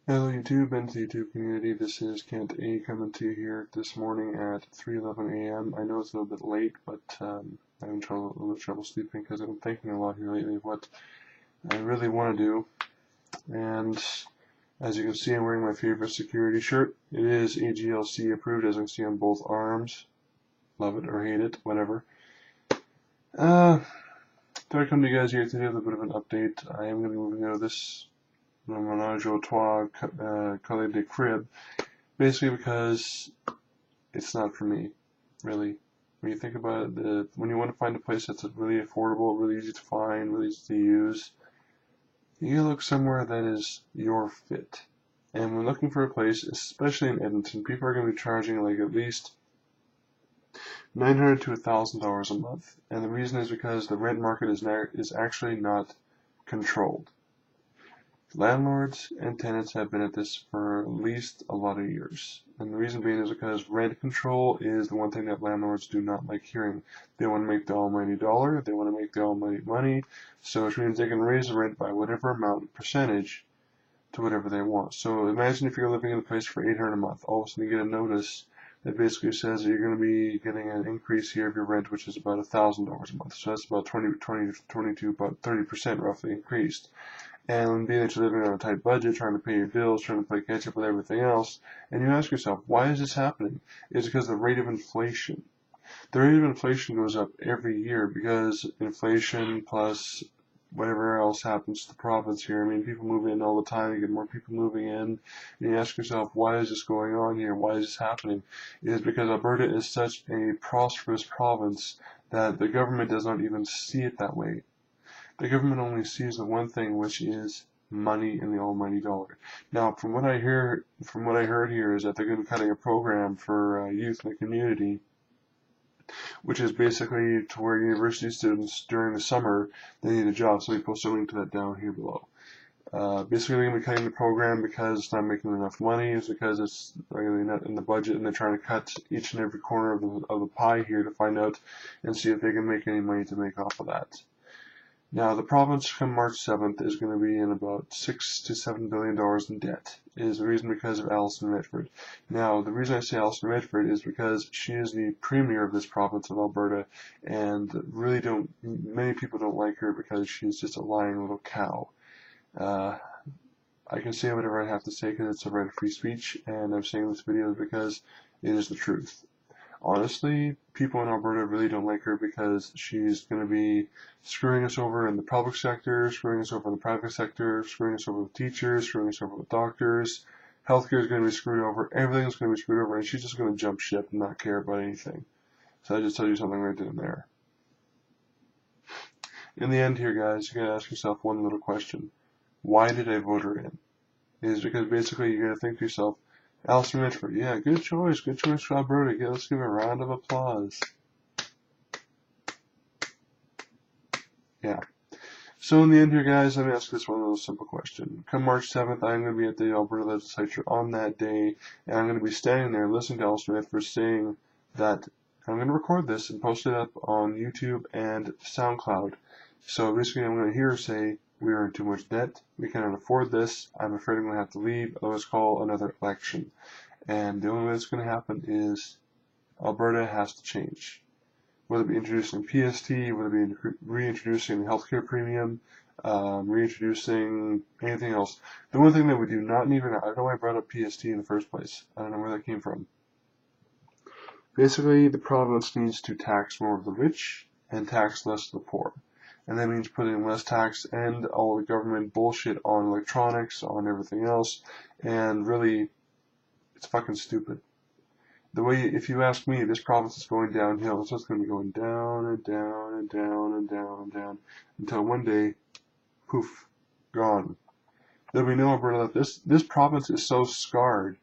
Hello YouTube and the YouTube community, this is Kent A coming to you here this morning at 3:11 a.m. I know it's a little bit late, but I'm having a little trouble sleeping because I've been thinking a lot here lately of what I really want to do. And as you can see, I'm wearing my favorite security shirt. It is AGLC approved, as I can see on both arms. Love it or hate it, whatever. Thought I'd come to you guys here today with a bit of an update. I am going to be moving out of this menage a trois Calais de crib, basically because it's not for me, really. When you think about it, when you want to find a place that's really affordable, really easy to find, really easy to use, you gotta look somewhere that is your fit. And when looking for a place, especially in Edmonton, people are going to be charging like at least $900 to $1,000 a month. And the reason is because the rent market is actually not controlled. Landlords and tenants have been at this for at least a lot of years. And the reason being is because rent control is the one thing that landlords do not like hearing. They want to make the almighty dollar, they want to make the almighty money, so which means they can raise the rent by whatever amount, percentage, to whatever they want. So imagine if you're living in a place for $800 a month, all of a sudden you get a notice that basically says that you're going to be getting an increase here of your rent, which is about $1,000 a month. So that's about 22, about 30% roughly increased. And being that you're living on a tight budget, trying to pay your bills, trying to play catch up with everything else, and you ask yourself, why is this happening? It's because of the rate of inflation. The rate of inflation goes up every year because inflation plus whatever else happens to the province here. I mean, people move in all the time, you get more people moving in, and you ask yourself, why is this going on here? Why is this happening? It is because Alberta is such a prosperous province that the government does not even see it that way. The government only sees the one thing, which is money and the almighty dollar. Now, from what I heard here is that they're going to be cutting a program for youth in the community, which is basically to where university students during the summer they need a job. So we post a link to that down here below. Basically, they're going to be cutting the program because it's not making enough money. It's because it's really not in the budget, and they're trying to cut each and every corner of the pie here to find out and see if they can make any money to make off of that. Now, the province come March 7th is going to be in about $6 to $7 billion in debt. It is the reason because of Alison Redford. Now, the reason I say Alison Redford is because she is the premier of this province of Alberta, and many people don't like her because she's just a lying little cow. I can say whatever I have to say because it's a right of free speech, and I'm saying this video because it is the truth. Honestly, people in Alberta really don't like her because she's going to be screwing us over in the public sector, screwing us over in the private sector, screwing us over with teachers, screwing us over with doctors. Healthcare is going to be screwed over. Everything's going to be screwed over, and she's just going to jump ship and not care about anything. So I just tell you something right then and there. In the end here, guys, you got to ask yourself one little question. Why did I vote her in? It is because basically you got to think to yourself, Alison Redford, yeah, good choice for Alberta. Yeah, let's give a round of applause. Yeah. So in the end here, guys, let me ask this one little simple question. Come March 7th, I'm going to be at the Alberta Legislature on that day, and I'm going to be standing there listening to Alison Redford saying that I'm going to record this and post it up on YouTube and SoundCloud. So basically, I'm going to hear her say, we are in too much debt, we cannot afford this, I'm afraid I'm going to have to leave, let's call another election. And the only way that's going to happen is Alberta has to change. Whether it be introducing PST, whether it be reintroducing the healthcare premium, reintroducing anything else. The one thing that we do not need, I don't know why I brought up PST in the first place. I don't know where that came from. Basically, the province needs to tax more of the rich and tax less of the poor. And that means putting less tax and all the government bullshit on electronics, on everything else, and really, it's fucking stupid. The way, if you ask me, this province is going downhill. It's just going to be going down and down and down and down and down until one day, poof, gone. There'll be no Alberta left. This province is so scarred.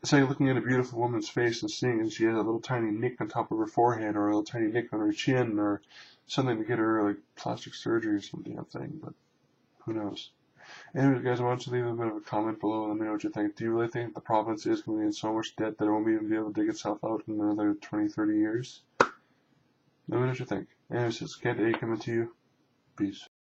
It's like looking at a beautiful woman's face and seeing that she has a little tiny nick on top of her forehead or a little tiny nick on her chin or something to get her like plastic surgery or something, but who knows. Anyways, guys, I want you to leave a bit of a comment below and let me know what you think. Do you really think the province is going to be in so much debt that it won't even be able to dig itself out in another 20, 30 years? Let me know what you think. Anyways, it's Kent A coming to you. Peace.